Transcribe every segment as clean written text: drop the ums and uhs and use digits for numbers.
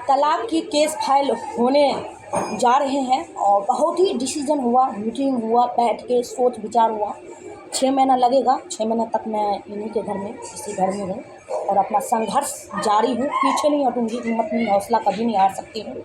तलाक की case file होने जा रहे हैं और बहुत ही डिसीजन हुआ, मीटिंग हुआ, बैठ के सोच विचार हुआ। 6 महीना लगेगा, 6 महीना तक मैं इन्हीं के घर में, इसी घर में हूँ और अपना संघर्ष जारी हूँ। पीछे नहीं हटूँगी, हिम्मत नहीं, हौसला कभी नहीं हार सकती हूँ।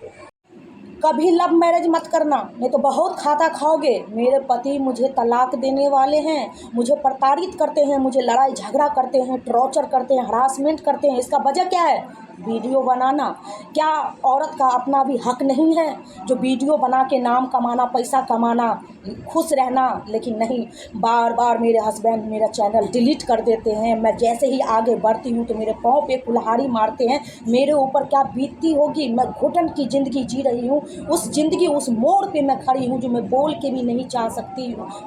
कभी लव मैरिज मत करना, नहीं तो बहुत खाता खाओगे। मेरे पति मुझे तलाक देने वाले हैं, मुझे प्रताड़ित करते हैं, मुझे लड़ाई झगड़ा करते हैं, टॉर्चर करते हैं, हरासमेंट करते हैं। इसका वजह क्या है? वीडियो बनाना। क्या औरत का अपना भी हक नहीं है जो वीडियो बना के नाम कमाना, पैसा कमाना, खुश रहना? लेकिन नहीं, बार बार मेरे हस्बैंड मेरा चैनल डिलीट कर देते हैं। मैं जैसे ही आगे बढ़ती हूँ तो मेरे पाँव पे कुल्हाड़ी मारते हैं। मेरे ऊपर क्या बीतती होगी? मैं घुटन की ज़िंदगी जी रही हूँ। उस ज़िंदगी, उस मोड़ पे मैं खड़ी हूँ जो मैं बोल के भी नहीं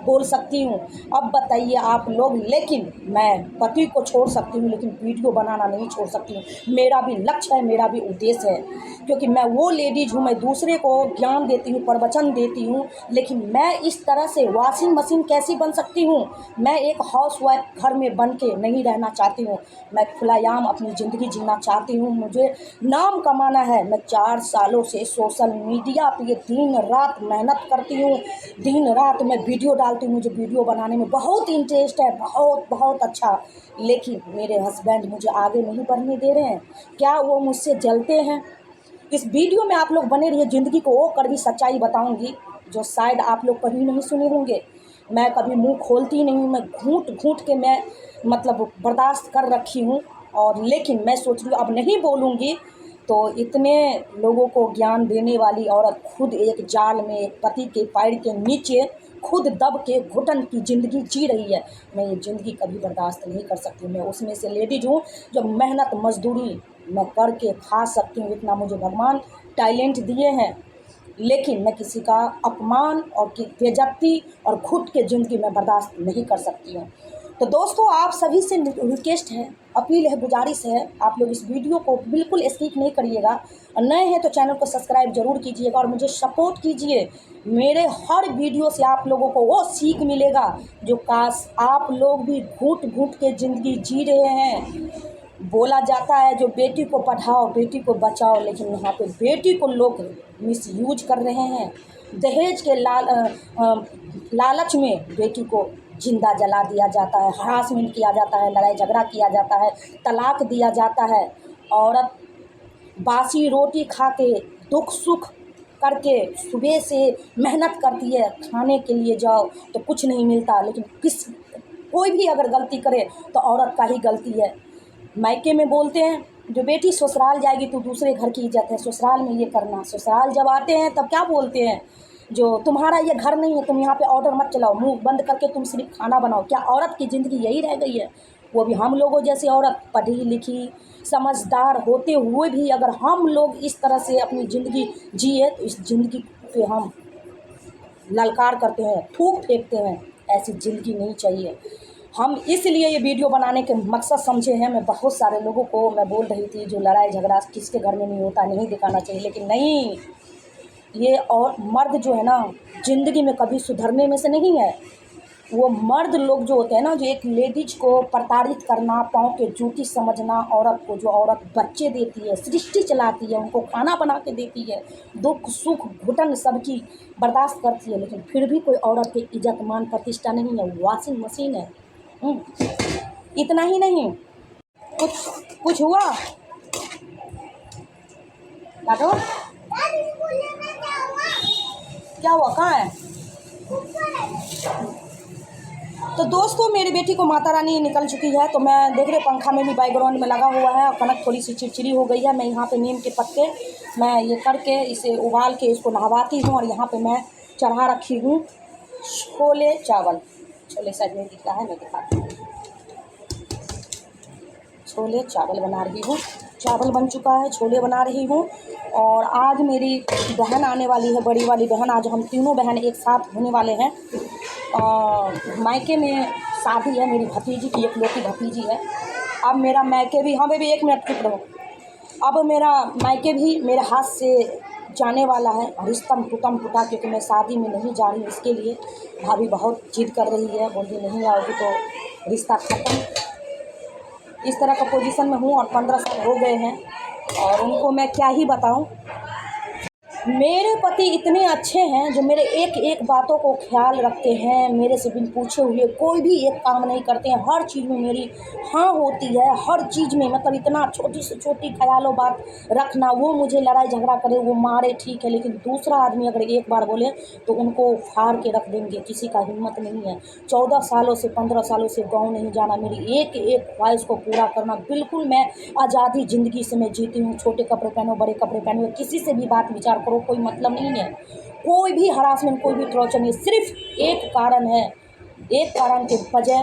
बोल सकती हूँ। अब बताइए आप लोग। लेकिन मैं पति को छोड़ सकती हूँ, लेकिन वीडियो बनाना नहीं छोड़ सकती हूँ। मेरा भी लक्ष्य है, मेरा भी उद्देश्य है, क्योंकि मैं वो लेडीज हूँ, मैं दूसरे को ज्ञान देती हूँ, प्रवचन देती हूँ। लेकिन मैं इस तरह से वॉशिंग मशीन कैसी बन सकती हूँ? मैं एक हाउसवाइफ घर में बन के नहीं रहना चाहती हूँ। मैं खुलेआम अपनी ज़िंदगी जीना चाहती हूँ। मुझे नाम कमाना है। मैं 4 सालों से सोशल मीडिया पे दिन रात मेहनत करती हूँ। दिन रात मैं वीडियो डालती हूँ। मुझे वीडियो बनाने में बहुत इंटरेस्ट है, बहुत बहुत अच्छा। लेकिन मेरे हस्बैंड मुझे आगे नहीं बढ़ने दे रहे हैं। क्या वो मुझसे जलते हैं? इस वीडियो में आप लोग बने रहिए। ज़िंदगी को वो कड़वी सच्चाई बताऊंगी जो शायद आप लोग कभी नहीं सुने होंगे। मैं कभी मुंह खोलती नहीं हूँ। मैं घूंट घूंट के मैं बर्दाश्त कर रखी हूँ। और लेकिन मैं सोच रही हूँ अब नहीं बोलूँगी तो इतने लोगों को ज्ञान देने वाली औरत खुद एक जाल में, एक पति के पैर के नीचे खुद दब के घुटन की ज़िंदगी जी रही है। मैं ये ज़िंदगी कभी बर्दाश्त नहीं कर सकती। मैं उसमें से लेडीज हूँ जो मेहनत मजदूरी मैं करके खा सकती हूँ। इतना मुझे भगवान टैलेंट दिए हैं। लेकिन मैं किसी का अपमान और बेइज्जती और घुट के ज़िंदगी में बर्दाश्त नहीं कर सकती हूँ। तो दोस्तों, आप सभी से रिक्वेस्ट है, अपील है, गुजारिश है, आप लोग इस वीडियो को बिल्कुल स्किप नहीं करिएगा। और नए हैं तो चैनल को सब्सक्राइब जरूर कीजिएगा और मुझे सपोर्ट कीजिए। मेरे हर वीडियो से आप लोगों को वो सीख मिलेगा जो काश आप लोग भी घुट घुट के ज़िंदगी जी रहे हैं। बोला जाता है जो बेटी को पढ़ाओ बेटी को बचाओ, लेकिन यहाँ पे बेटी को लोग मिसयूज कर रहे हैं। दहेज के लालच में बेटी को जिंदा जला दिया जाता है, हरासमेंट किया जाता है, लड़ाई झगड़ा किया जाता है, तलाक दिया जाता है। औरत बासी रोटी खा के, दुख सुख करके सुबह से मेहनत करती है, खाने के लिए जाओ तो कुछ नहीं मिलता। लेकिन कोई भी अगर गलती करे तो औरत का ही गलती है। मायके में बोलते हैं जो बेटी ससुराल जाएगी तो दूसरे घर की इज्जत है, ससुराल में ये करना। ससुराल जब आते हैं तब क्या बोलते हैं, जो तुम्हारा ये घर नहीं है, तुम यहाँ पे ऑर्डर मत चलाओ, मुंह बंद करके तुम सिर्फ खाना बनाओ। क्या औरत की ज़िंदगी यही रह गई है? वो भी हम लोगों जैसी औरत, पढ़ी लिखी समझदार होते हुए भी अगर हम लोग इस तरह से अपनी ज़िंदगी जिए तो इस ज़िंदगी पे हम ललकार करते हैं, थूक फेंकते हैं। ऐसी ज़िंदगी नहीं चाहिए। हम इसलिए ये वीडियो बनाने के मकसद समझे हैं। मैं बहुत सारे लोगों को मैं बोल रही थी जो लड़ाई झगड़ा किसके घर में नहीं होता, नहीं दिखाना चाहिए, लेकिन नहीं, ये और मर्द जो है ना ज़िंदगी में कभी सुधरने में से नहीं है। वो मर्द लोग जो होते हैं ना, जो एक लेडीज को प्रताड़ित करना, पाँव के जूती समझना, औरत को, जो औरत बच्चे देती है, सृष्टि चलाती है, उनको खाना बना के देती है, दुख सुख घुटन सबकी बर्दाश्त करती है, लेकिन फिर भी कोई औरत की इज्जत मान प्रतिष्ठा नहीं है। वॉशिंग मशीन है। इतना ही नहीं, कुछ हुआ काटो, क्या हुआ, कहाँ है? तो दोस्तों, मेरी बेटी को माता रानी निकल चुकी है, तो मैं देख रहे पंखा में भी बैकग्राउंड में लगा हुआ है और कनक थोड़ी सी चिड़चिड़ी हो गई है। मैं यहाँ पे नीम के पत्ते मैं ये करके इसे उबाल के इसको नहवाती हूँ और यहाँ पे मैं चढ़ा रखी हूँ छोले चावल। छोले शायद नहीं दिख रहा है, मैं दिखाती हूँ। छोले चावल बना रही हूँ, चावल बन चुका है, छोले बना रही हूँ। और आज मेरी बहन आने वाली है, बड़ी वाली बहन। आज हम तीनों बहन एक साथ होने वाले हैं। मायके में शादी है मेरी भतीजी की, एकलौती भतीजी है। अब मेरा मायके भी, हाँ बेबी 1 मिनट चुप रहो। अब मेरा मायके भी मेरे हाथ से जाने वाला है। रिश्तम टूटम टूटा, क्योंकि मैं शादी में नहीं जा रही हूँ। इसके लिए भाभी बहुत जिद कर रही है, बोल रही नहीं आओगी तो रिश्ता ख़त्म। इस तरह का पोजीशन में हूँ और 15 साल हो गए हैं। और उनको मैं क्या ही बताऊं। मेरे पति इतने अच्छे हैं जो मेरे एक एक बातों को ख्याल रखते हैं, मेरे से बिन पूछे हुए कोई भी एक काम नहीं करते हैं, हर चीज़ में मेरी हाँ होती है, हर चीज़ में मतलब इतना छोटी से छोटी ख्यालों बात रखना। वो मुझे लड़ाई झगड़ा करे, वो मारे ठीक है, लेकिन दूसरा आदमी अगर एक बार बोले तो उनको फाड़ के रख देंगे, किसी का हिम्मत नहीं है। 14 सालों से 15 सालों से गाँव नहीं जाना, मेरी एक एक ख्वाहिश को पूरा करना, बिल्कुल मैं आज़ादी ज़िंदगी से मैं जीती हूँ। छोटे कपड़े पहनो, बड़े कपड़े पहनो, किसी से भी बात विचार करो, कोई मतलब नहीं है। कोई भी हरासमेंट, कोई भी टॉर्चर नहीं, सिर्फ एक कारण है, एक कारण के वजह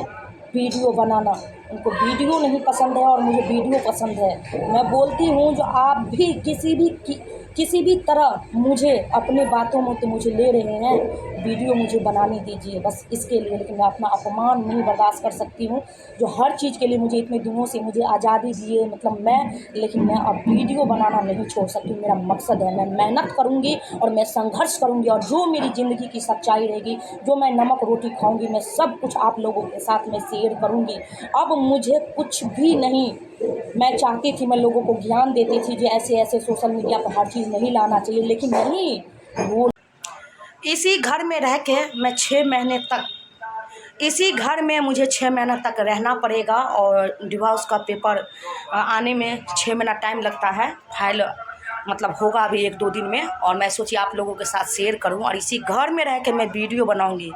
वीडियो बनाना। उनको वीडियो नहीं पसंद है और मुझे वीडियो पसंद है। मैं बोलती हूँ जो आप भी किसी भी तरह मुझे अपने बातों में तो मुझे ले रहे हैं, वीडियो मुझे बनाने दीजिए बस इसके लिए। लेकिन मैं अपना अपमान नहीं बर्दाश्त कर सकती हूँ, जो हर चीज़ के लिए मुझे इतने दिनों से मुझे आज़ादी दिए मतलब लेकिन मैं अब वीडियो बनाना नहीं छोड़ सकती। मेरा मकसद है, मैं मेहनत करूँगी और मैं संघर्ष करूँगी, और जो मेरी ज़िंदगी की सच्चाई रहेगी, जो मैं नमक रोटी खाऊँगी, मैं सब कुछ आप लोगों के साथ में शेयर करूँगी। अब मुझे कुछ भी नहीं, मैं चाहती थी, मैं लोगों को ज्ञान देती थी जो ऐसे ऐसे सोशल मीडिया पर हर चीज़ नहीं लाना चाहिए, लेकिन नहीं, वो इसी घर में रह के मैं 6 महीने तक, इसी घर में मुझे 6 महीना तक रहना पड़ेगा। और डिवोर्स का पेपर आने में 6 महीना टाइम लगता है, फाइल मतलब होगा अभी 1-2 दिन में। और मैं सोची आप लोगों के साथ शेयर करूं, और इसी घर में रह के मैं वीडियो बनाऊंगी,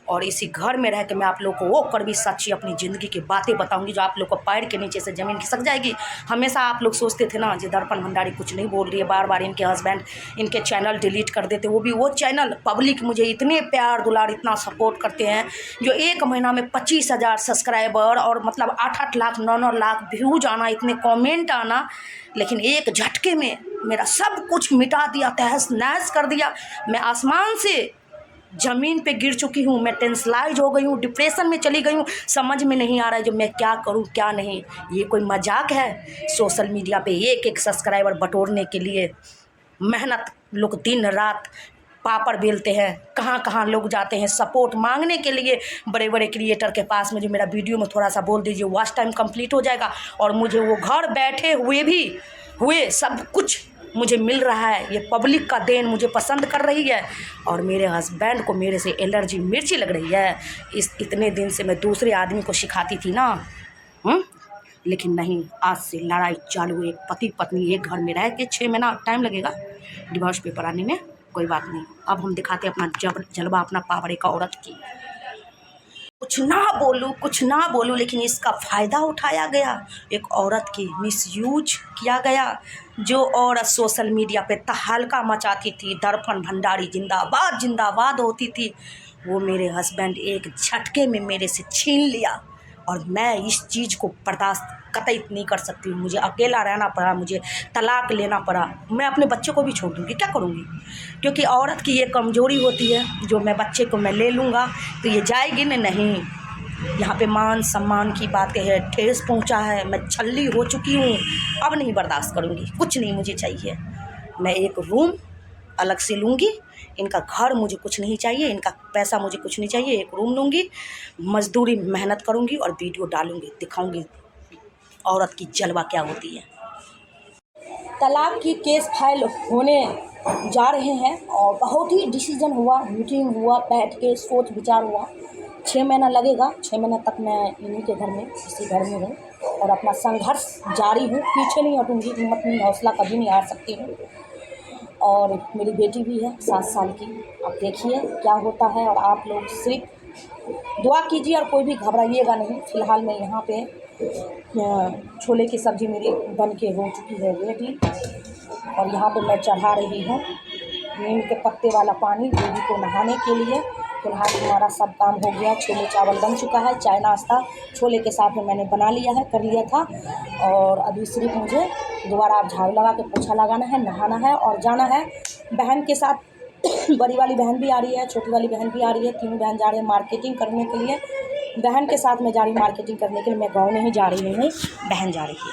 और इसी घर में रह के मैं आप लोग को वो कड़वी सच्ची अपनी ज़िंदगी की बातें बताऊंगी जो आप लोग को पैर के नीचे से ज़मीन खिसक जाएगी। हमेशा आप लोग सोचते थे ना जी दर्पण भंडारी कुछ नहीं बोल रही है, बार बार इनके हस्बैंड इनके चैनल डिलीट कर देते, वो भी वो चैनल पब्लिक मुझे इतने प्यार दुलार इतना सपोर्ट करते हैं, जो 1 महीना में 25,000 सब्सक्राइबर और मतलब 8-8 लाख 9-9 लाख व्यूज आना, इतने कॉमेंट आना, लेकिन एक झटके में मेरा सब कुछ मिटा दिया, तहस नहस कर दिया। मैं आसमान से ज़मीन पे गिर चुकी हूँ, मैं टेंशलाइज हो गई हूँ, डिप्रेशन में चली गई हूँ। समझ में नहीं आ रहा है जो मैं क्या करूँ क्या नहीं। ये कोई मजाक है? सोशल मीडिया पे एक एक सब्सक्राइबर बटोरने के लिए मेहनत लोग दिन रात पापड़ बेलते हैं, कहाँ कहाँ लोग जाते हैं सपोर्ट मांगने के लिए बड़े बड़े क्रिएटर के पास में, जो मेरा वीडियो में थोड़ा सा बोल दीजिए वॉच टाइम कंप्लीट हो जाएगा, और मुझे वो घर बैठे हुए सब कुछ मुझे मिल रहा है। ये पब्लिक का देन मुझे पसंद कर रही है, और मेरे हस्बैंड को मेरे से एलर्जी मिर्ची लग रही है। इतने दिन से मैं दूसरे आदमी को सिखाती थी ना, लेकिन नहीं, आज से लड़ाई चालू। एक पति पत्नी एक घर में रह के 6 महीना टाइम लगेगा डिवोर्स पेपर आने में, कोई बात नहीं। अब हम दिखाते हैं अपना जलवा, अपना पावर एक औरत की। कुछ ना बोलूं लेकिन इसका फ़ायदा उठाया गया, एक औरत की मिसयूज किया गया। जो औरत सोशल मीडिया पे तहलका मचाती थी, दर्पण भंडारी जिंदाबाद जिंदाबाद होती थी, वो मेरे हस्बैंड एक झटके में मेरे से छीन लिया। और मैं इस चीज़ को बर्दाश्त कतई नहीं कर सकती हूँ। मुझे अकेला रहना पड़ा, मुझे तलाक लेना पड़ा, मैं अपने बच्चे को भी छोड़ दूँगी, क्या करूँगी? क्योंकि औरत की ये कमज़ोरी होती है, जो मैं बच्चे को मैं ले लूँगा तो ये जाएगी न नहीं। यहाँ पे मान सम्मान की बातें हैं, ठेस पहुँचा है, मैं छल्ली हो चुकी हूँ, अब नहीं बर्दाश्त करूँगी, कुछ नहीं मुझे चाहिए। मैं एक रूम अलग से लूँगी, इनका घर मुझे कुछ नहीं चाहिए, इनका पैसा मुझे कुछ नहीं चाहिए, एक रूम लूँगी, मजदूरी मेहनत करूँगी और वीडियो डालूँगी, दिखाऊँगी औरत की जलवा क्या होती है। तलाक की केस फाइल होने जा रहे हैं, और बहुत ही डिसीजन हुआ, मीटिंग हुआ, बैठ के सोच विचार हुआ। 6 महीना लगेगा, 6 महीना तक मैं इन्हीं के घर में, इसी घर में हूँ, और अपना संघर्ष जारी हूँ, पीछे नहीं हटूँगी, हिम्मत नहीं, हौसला कभी नहीं हार सकती हूँ। और मेरी बेटी भी है 7 साल की, अब देखिए क्या होता है। और आप लोग सिर्फ दुआ कीजिए और कोई भी घबराइएगा नहीं। फ़िलहाल मैं यहाँ पे छोले की सब्ज़ी मेरी बन के हो चुकी है रेडी, और यहाँ पे मैं चढ़ा रही हूँ नीम के पत्ते वाला पानी बेबी को नहाने के लिए। फिलहाल हमारा सब काम हो गया, छोले चावल बन चुका है, चाय नाश्ता छोले के साथ में मैंने बना लिया है, कर लिया था। और अभी सिर्फ मुझे दोबारा आप झाड़ू लगा के पोछा लगाना है, नहाना है और जाना है बहन के साथ। बड़ी वाली बहन भी आ रही है, छोटी वाली बहन भी आ रही है, तीनों बहन जा रहे हैं मार्केटिंग करने के लिए। बहन के साथ मैं जा रही हूँ मार्केटिंग करने के लिए, मैं गाँव नहीं जा रही हूँ, बहन जा रही है।